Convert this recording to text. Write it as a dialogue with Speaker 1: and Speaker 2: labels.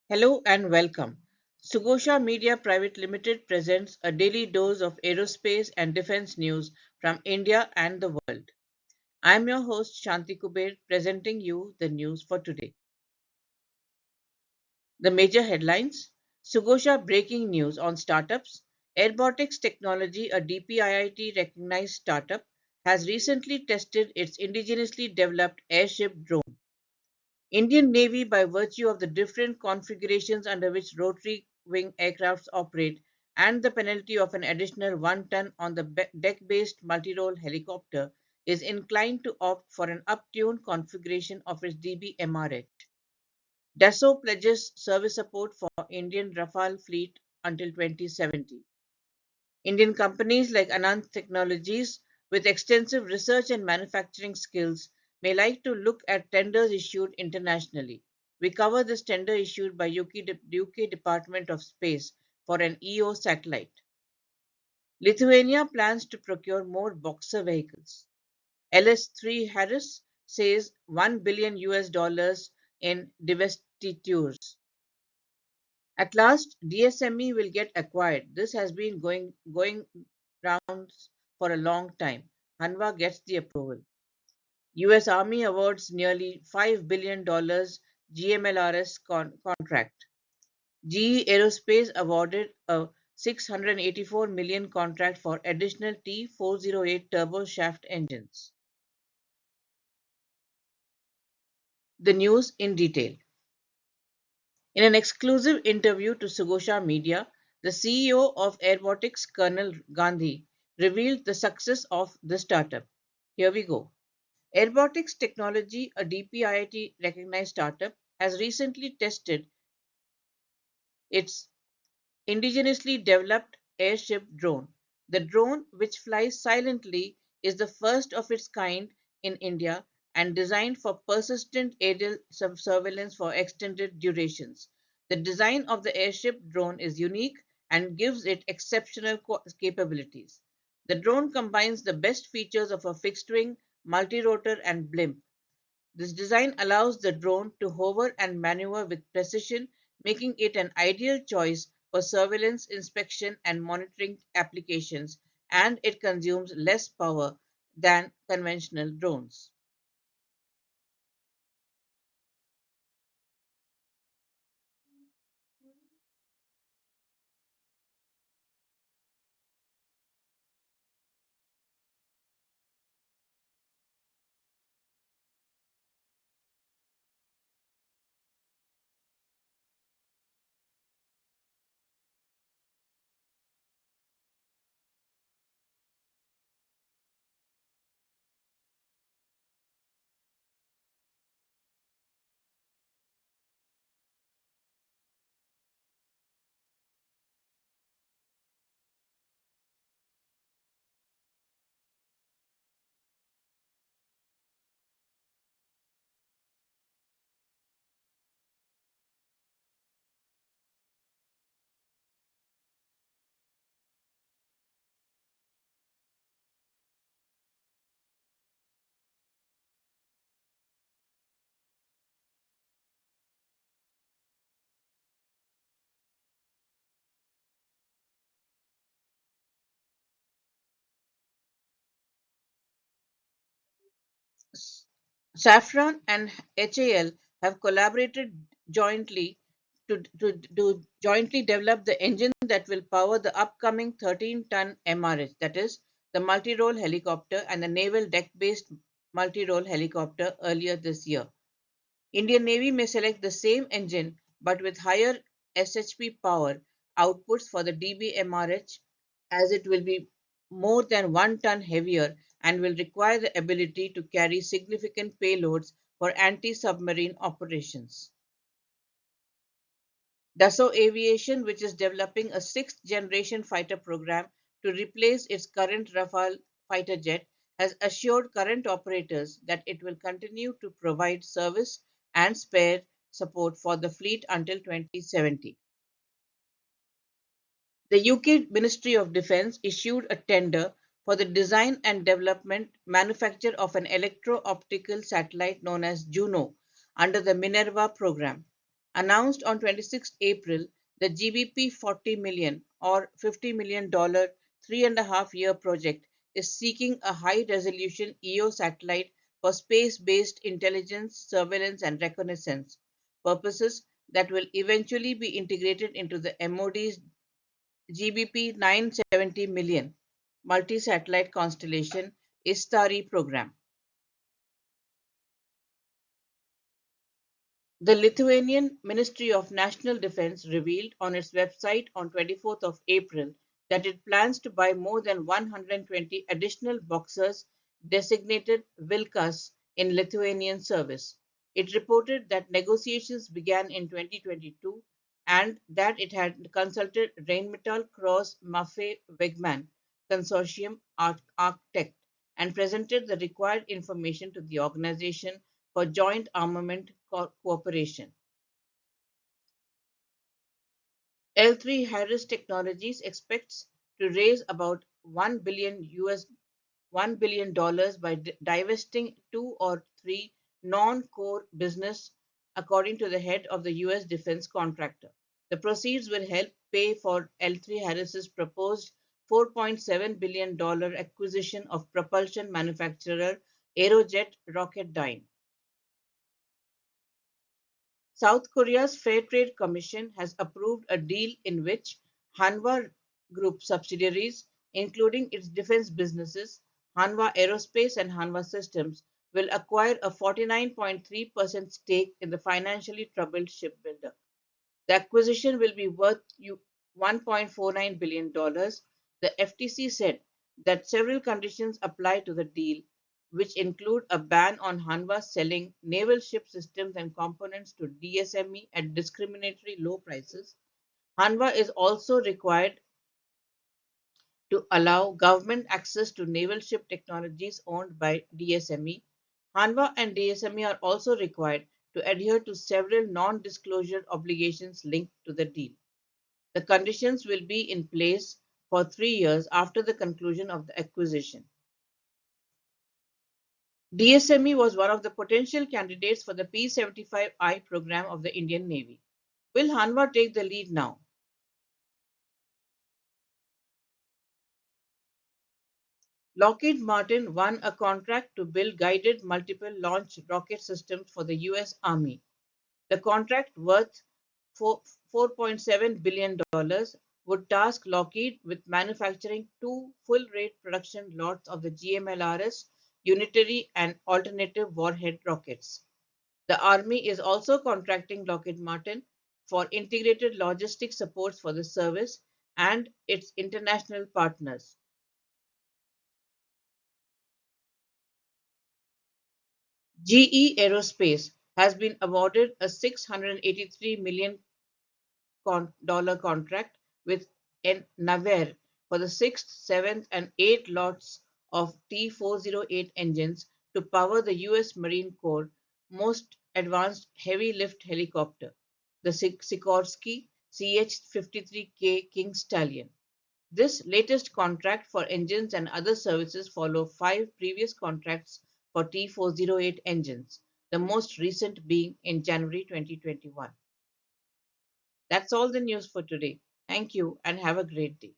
Speaker 1: Hello and welcome. Sugosha Media Private Limited presents a daily dose of aerospace and defense news from India and the world. I am your host Shanti Kuber presenting you the news for today. The major headlines: Sugosha breaking news on startups. Airbotics Technology, a DPIIT recognized startup, has recently tested its indigenously developed airship drone. Indian Navy, by virtue of the different configurations under which rotary wing aircrafts operate and the penalty of an additional 1 ton on the deck-based multi-role helicopter, is inclined to opt for an up-tuned configuration of its DBMRH. Dassault pledges service support for Indian Rafale fleet until 2070. Indian companies like Anand Technologies, with extensive research and manufacturing skills, may like to look at tenders issued internationally. We cover this tender issued by UK Department of Space for an EO satellite. Lithuania plans to procure more Boxer vehicles. LS3 Harris says 1 billion US dollars in divestitures. At last, DSME will get acquired. This has been going rounds for a long time. Hanwha gets the approval. US Army awards nearly $5 billion GMLRS contract. GE Aerospace awarded a 684 million contract for additional T408 turboshaft engines. The news in detail. In an exclusive interview to Sugosha Media, the CEO of Airbotics, Colonel Gandhi, revealed the success of the startup. Here we go. Airbotics Technology, a DPIIT recognized startup, has recently tested its indigenously developed airship drone. The drone, which flies silently, is the first of its kind in India and designed for persistent aerial surveillance for extended durations. The design of the airship drone is unique and gives it exceptional capabilities. The drone combines the best features of a fixed wing, multi-rotor, and blimp. This design allows the drone to hover and maneuver with precision, making it an ideal choice for surveillance, inspection, and monitoring applications, and it consumes less power than conventional drones. Safran and HAL have collaborated jointly to jointly develop the engine that will power the upcoming 13-ton MRH, that is, the multi-role helicopter and the naval deck-based multi-role helicopter earlier this year. Indian Navy may select the same engine but with higher SHP power outputs for the DBMRH, as it will be more than 1 ton heavier and will require the ability to carry significant payloads for anti-submarine operations. Dassault Aviation, which is developing a sixth-generation fighter program to replace its current Rafale fighter jet, has assured current operators that it will continue to provide service and spare support for the fleet until 2070. The UK Ministry of Defence issued a tender for the design and development manufacture of an electro-optical satellite known as Juno under the Minerva program. Announced on 26 April, the GBP 40 million or $50 million 3.5 year project is seeking a high resolution EO satellite for space based intelligence, surveillance, and reconnaissance purposes that will eventually be integrated into the MOD's GBP 970 million multi satellite constellation ISTARI program. The Lithuanian Ministry of National Defense revealed on its website on 24th of April that it plans to buy more than 120 additional Boxers designated Vilkas in Lithuanian service. It reported that negotiations began in 2022 and that it had consulted Rheinmetall Cross Maffei Wegmann Consortium architect and presented the required information to the organization for joint armament cooperation. L3 Harris Technologies expects to raise about $1 billion by divesting two or three non-core business, according to the head of the US defense contractor. The proceeds will help pay for L3 Harris's proposed $4.7 billion acquisition of propulsion manufacturer Aerojet Rocketdyne. South Korea's Fair Trade Commission has approved a deal in which Hanwha Group subsidiaries, including its defense businesses, Hanwha Aerospace and Hanwha Systems, will acquire a 49.3% stake in the financially troubled shipbuilder. The acquisition will be worth $1.49 billion. The FTC said that several conditions apply to the deal, which include a ban on Hanwha selling naval ship systems and components to DSME at discriminatory low prices. Hanwha is also required to allow government access to naval ship technologies owned by DSME. Hanwha and DSME are also required to adhere to several non disclosure obligations linked to the deal. The conditions will be in place for 3 years after the conclusion of the acquisition. DSME was one of the potential candidates for the P-75I program of the Indian Navy. Will Hanwha take the lead now? Lockheed Martin won a contract to build guided multiple launch rocket systems for the US Army. The contract, worth $4.7 billion, would task Lockheed with manufacturing two full-rate production lots of the GMLRS unitary and alternative warhead rockets. The Army is also contracting Lockheed Martin for integrated logistics supports for the service and its international partners. GE Aerospace has been awarded a $683 million contract with Naver for the sixth, seventh, and eighth lots of T-408 engines to power the U.S. Marine Corps' most advanced heavy lift helicopter, the Sikorsky CH-53K King Stallion. This latest contract for engines and other services follow five previous contracts for T-408 engines, the most recent being in January 2021. That's all the news for today. Thank you and have a great day.